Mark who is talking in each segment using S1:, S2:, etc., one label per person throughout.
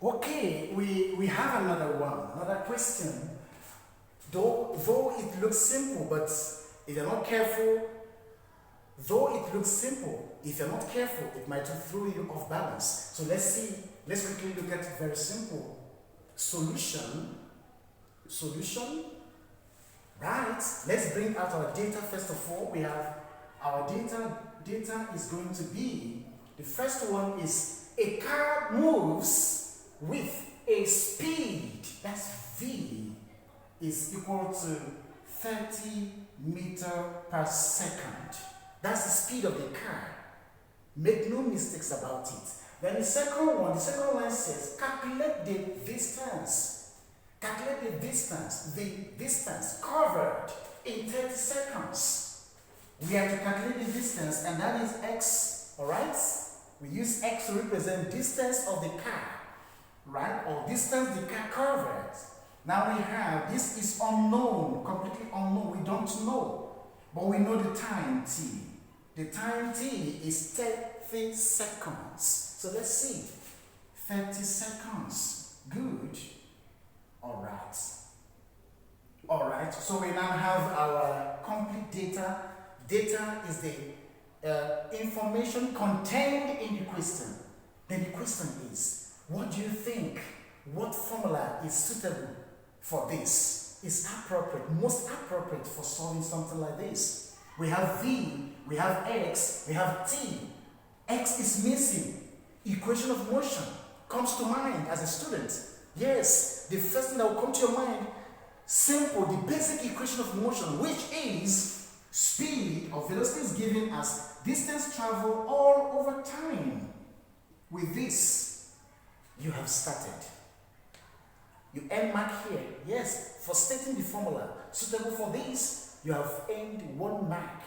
S1: Okay, we have another one, another question. Though it looks simple, but if you're not careful, it might throw you off balance. So let's quickly look at it very simple. Solution, right? Let's bring out our data first of all. We have our data is going to be, the first one is a car moves with a speed, that's V, is equal to 30 meters per second. That's the speed of the car. Make no mistakes about it. Then the second line says calculate the distance. Calculate the distance covered in 30 seconds. We have to calculate the distance, and that is x, alright? We use x to represent distance of the car, right? Or distance the car covered. Now we have, this is unknown, completely unknown, we don't know. But we know the time t. The time t is 30 seconds. So let's see. 30 seconds. Good. Alright. Alright, so we now have our complete data. Data is the information contained in the question. Then the question is, what do you think? What formula is suitable for this? Is appropriate, most appropriate for solving something like this? We have V, we have X, we have T. X is missing. Equation of motion comes to mind as a student. Yes, the first thing that will come to your mind, simple, the basic equation of motion, which is speed or velocity is given as distance traveled all over time. With this, you have started. You earn mark here. Yes, for stating the formula suitable for this, you have earned 1 mark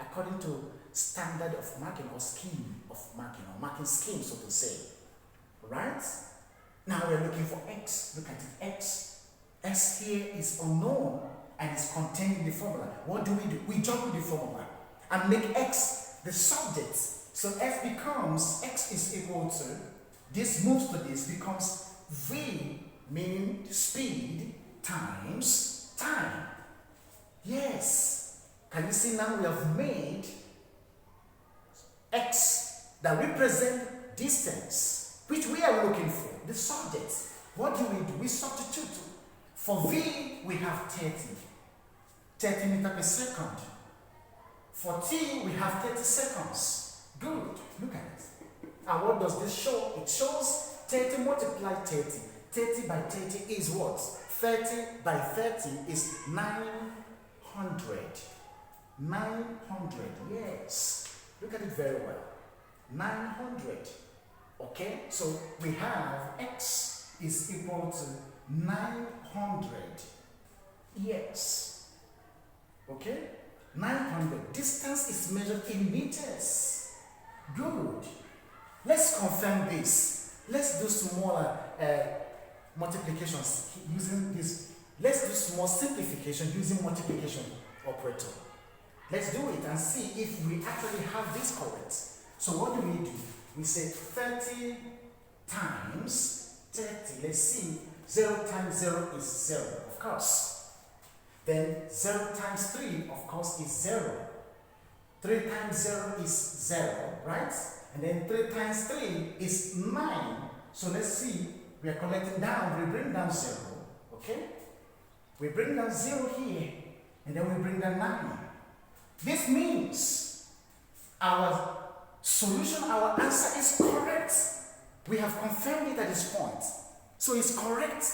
S1: according to standard of marking or scheme of marking or marking scheme, so to say. Right? Now we are looking for x. Look at it, x. S here is unknown and is contained in the formula. What do? We jump with the formula and make x the subject. So x is equal to, this moves to this, becomes v, meaning speed, times time. Yes. Can you see now we have made x that represent distance, which we are looking for, the subject. What do? We substitute. For v, we have 30 meters per second. For t, we have 30 seconds. Good. Look at it. And what does this show? It shows 30 multiplied 30. 30 by 30 is what? 30 by 30 is 900. 900, yes. Look at it very well. 900. Okay, so we have x is equal to 900. Yes. Okay? 900. Distance is measured in meters. Good. Let's confirm this. Let's do smaller multiplications using this. Let's do small simplification using multiplication operator. Let's do it and see if we actually have this correct. So what do? We say 30 times 30. Let's see. 0 times 0 is 0, of course. Then 0 times 3, of course, is 0. 3 times 0 is 0, right? And then 3 times 3 is 9. So let's see. We are collecting down. We bring down 0. Okay? We bring down 0 here. And then we bring down 9. This means our solution, our answer is correct. We have confirmed it at this point. So it's correct.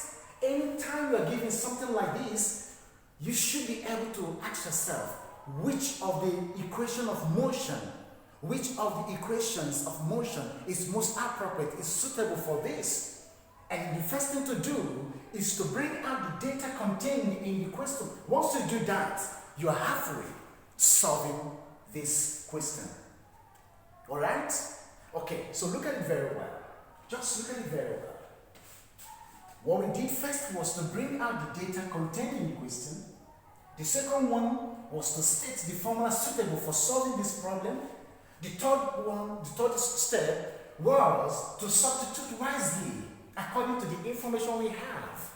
S1: Anytime you are given something like this, you should be able to ask yourself, which of the equation of motion, which of the equations of motion is most appropriate, is suitable for this? And the first thing to do is to bring out the data contained in the question. Once you do that, you are halfway solving this question. Alright? Okay, so look at it very well. Just look at it very well. What we did first was to bring out the data contained in the question. The second one was to state the formula suitable for solving this problem. The third step was to substitute wisely according to the information we have.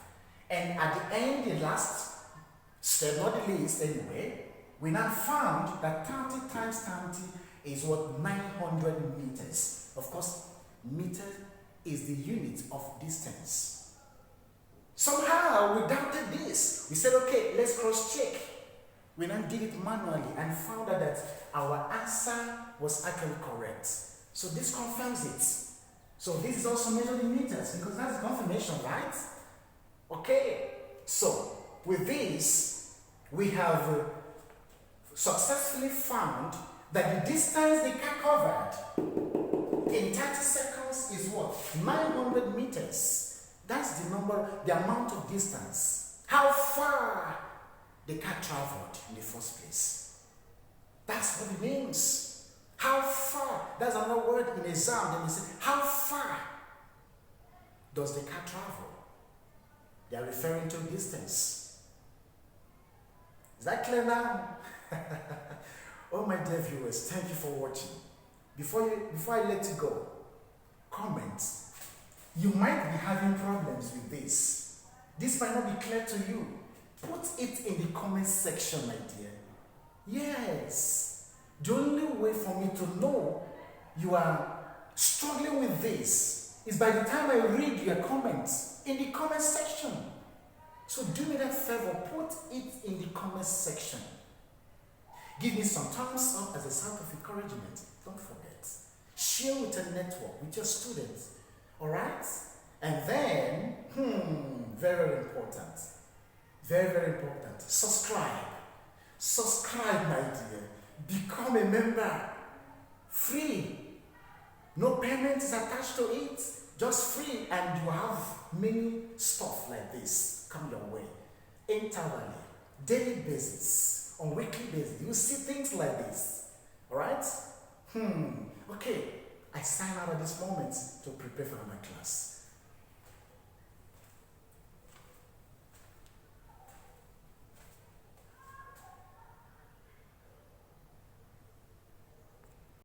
S1: And at the end, the last step, not the least anyway, we now found that 30 times 30 is what? 900 meters. Of course, meter is the unit of distance. Somehow we doubted this. We said, okay, let's cross check. We then did it manually and found out that our answer was actually correct. So this confirms it. So this is also measured in meters because that's confirmation, right? Okay, so with this, we have successfully found that the distance the car covered in 30 seconds is what? 900 meters. That's the number, the amount of distance. How far the car traveled in the first place. That's what it means. How far? That's another word in exam. Then they say, how far does the car travel? They are referring to distance. Is that clear now? Oh, my dear viewers, thank you for watching. Before I let you go, comment. You might be having problems with this. This might not be clear to you. Put it in the comment section, my dear. Yes. The only way for me to know you are struggling with this is by the time I read your comments in the comment section. So do me that favor, put it in the comment section. Give me some thumbs up as a sign of encouragement. Don't forget. Share with a network, with your students. Alright? And then, very important. Very, very important. Subscribe. Subscribe, my dear. Become a member. Free. No payment is attached to it. Just free. And you have many stuff like this come your way. Intervally. Daily basis. On weekly basis. You see things like this. Alright? Okay. I sign out at this moment to prepare for my class.